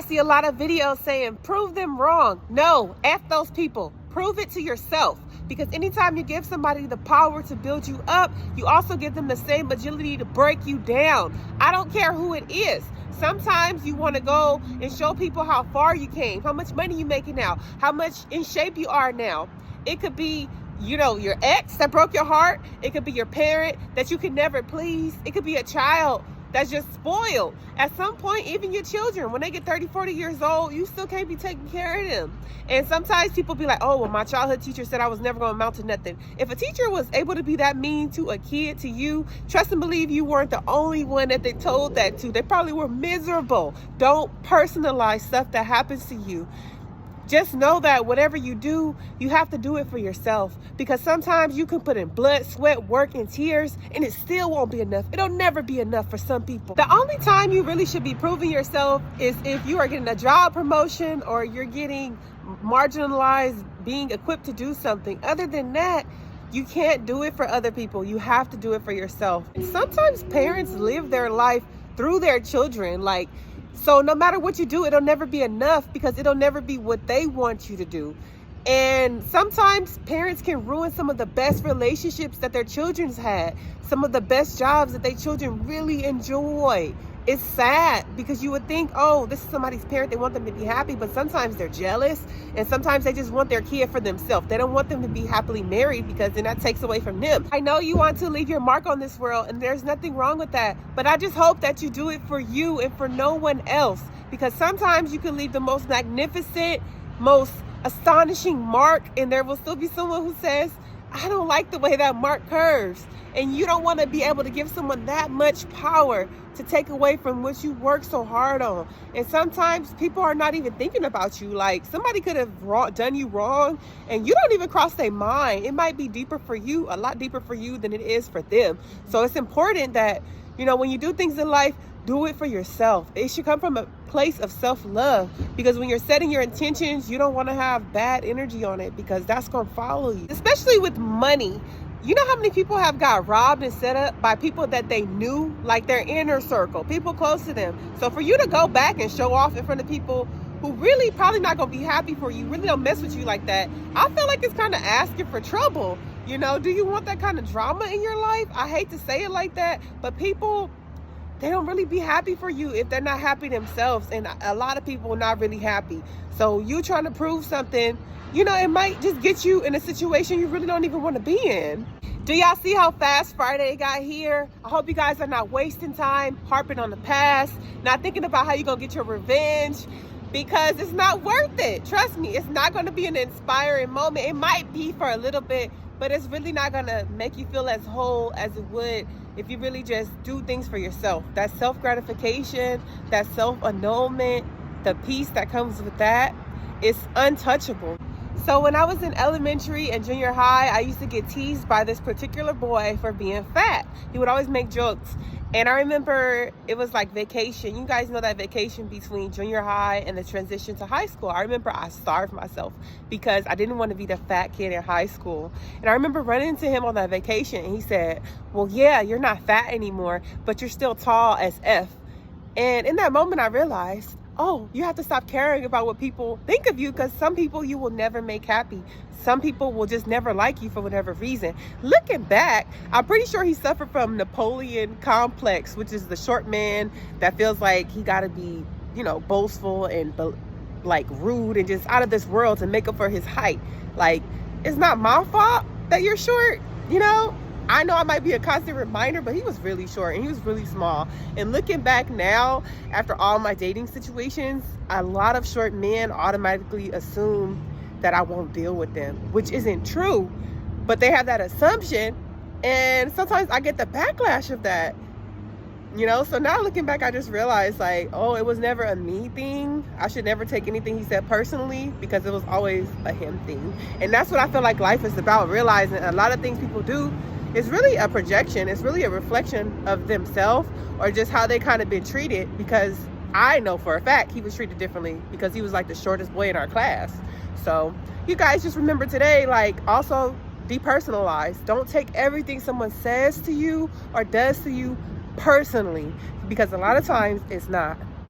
see a lot of videos saying, prove them wrong. No, F those people. Prove it to yourself. Because anytime you give somebody the power to build you up, you also give them the same agility to break you down. I don't care who it is. Sometimes you want to go and show people how far you came, how much money you're making now, how much in shape you are now. It could be, you know, your ex that broke your heart. It could be your parent that you could never please. It could be a child that's just spoiled. At some point, even your children, when they get 30, 40 years old, you still can't be taking care of them. And sometimes people be like, oh, well, my childhood teacher said I was never going to amount to nothing. If a teacher was able to be that mean to a kid, to you, trust and believe you weren't the only one that they told that to. They probably were miserable. Don't personalize stuff that happens to you. Just know that whatever you do, you have to do it for yourself, because sometimes you can put in blood, sweat, work, and tears, and it still won't be enough. It'll never be enough for some people. The only time you really should be proving yourself is if you are getting a job promotion or you're getting marginalized, being equipped to do something. Other than that, you can't do it for other people. You have to do it for yourself. And sometimes parents live their life through their children. So no matter what you do, it'll never be enough, because it'll never be what they want you to do. And sometimes parents can ruin some of the best relationships that their children's had, some of the best jobs that their children really enjoy. It's sad, because you would think, oh, this is somebody's parent, they want them to be happy, but sometimes they're jealous, and sometimes they just want their kid for themselves. They don't want them to be happily married, because then that takes away from them. I know you want to leave your mark on this world, and there's nothing wrong with that, but I just hope that you do it for you and for no one else, because sometimes you can leave the most magnificent, most astonishing mark, and there will still be someone who says, I don't like the way that mark curves. And you don't want to be able to give someone that much power to take away from what you work so hard on. And sometimes people are not even thinking about you. Like, somebody could have done you wrong and you don't even cross their mind. It might be deeper for you, a lot deeper for you than it is for them. So it's important that, you know, when you do things in life, do it for yourself. It should come from a place of self-love, because when you're setting your intentions, you don't want to have bad energy on it, because that's going to follow you. Especially with money. You know how many people have got robbed and set up by people that they knew, like their inner circle, people close to them. So for you to go back and show off in front of people who really probably not going to be happy for you, really don't mess with you like that, I feel like it's kind of asking for trouble. You know, do you want that kind of drama in your life? I hate to say it like that, but people, they don't really be happy for you if they're not happy themselves. And a lot of people are not really happy. So you trying to prove something, you know, it might just get you in a situation you really don't even want to be in. Do y'all see how fast Friday got here? I hope you guys are not wasting time harping on the past, not thinking about how you're going to get your revenge, because it's not worth it. Trust me, it's not going to be an inspiring moment. It might be for a little bit, but it's really not going to make you feel as whole as it would if you really just do things for yourself. That self-gratification, that self-annulment, the peace that comes with that, it's untouchable. So when I was in elementary and junior high, I used to get teased by this particular boy for being fat. He would always make jokes. And I remember it was like vacation. You guys know that vacation between junior high and the transition to high school. I remember I starved myself because I didn't want to be the fat kid in high school. And I remember running into him on that vacation, and he said, well, yeah, you're not fat anymore, but you're still tall as F. And in that moment, I realized, oh, you have to stop caring about what people think of you, because some people you will never make happy. Some people will just never like you for whatever reason. Looking back, I'm pretty sure he suffered from Napoleon complex, which is the short man that feels like he got to be, you know, boastful and like rude and just out of this world to make up for his height. Like, it's not my fault that you're short, you know? I know I might be a constant reminder, but he was really short and he was really small. And looking back now, after all my dating situations, a lot of short men automatically assume that I won't deal with them, which isn't true, but they have that assumption. And sometimes I get the backlash of that, you know? So now looking back, I just realized, like, oh, it was never a me thing. I should never take anything he said personally, because it was always a him thing. And that's what I feel like life is about, realizing a lot of things people do, it's really a projection. It's really a reflection of themselves, or just how they kind of been treated, because I know for a fact he was treated differently because he was like the shortest boy in our class. So you guys just remember today, like, also depersonalize. Don't take everything someone says to you or does to you personally, because a lot of times it's not.